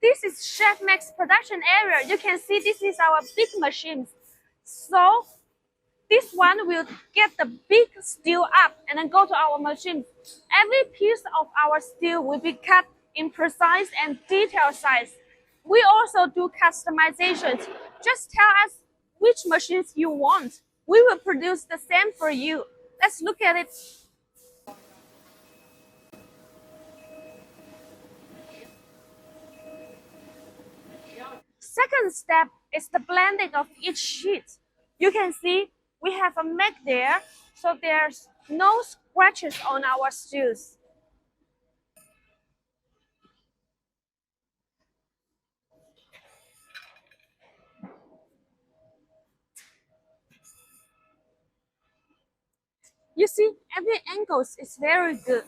This is Chef Max production area. You can see this is our big machines. So this one will get the big steel up and then go to our machine. Every piece of our steel will be cut in precise and detailed size. We also do customizations. Just tell us which machines you want. We will produce the same for you. Let's look at it. Second step is the blending of each sheet. You can see we have a mat there, so there's no scratches on our stews. You see, every angle is very good.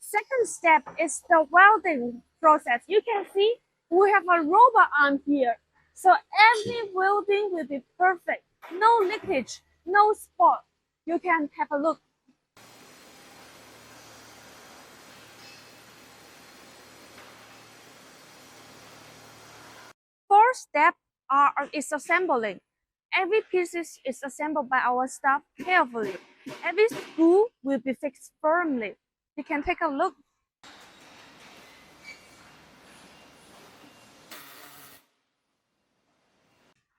Second step is the welding process. You can see we have a robot arm here. So every welding will be perfect. No leakage, no spot. You can have a look. Fourth step is assembling. Every piece is assembled by our staff carefully. Every screw will be fixed firmly. You can take a look.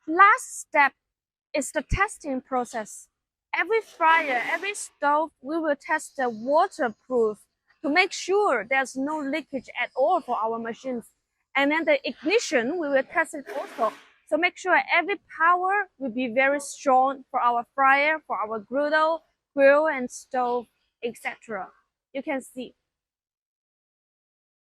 Last step is the testing process. Every fryer, every stove, we will test the waterproof to make sure there's no leakage at all for our machines. And then the ignition, we will test it also. So make sure every power will be very strong for our fryer, for our griddle, grill and stove, etc. You can see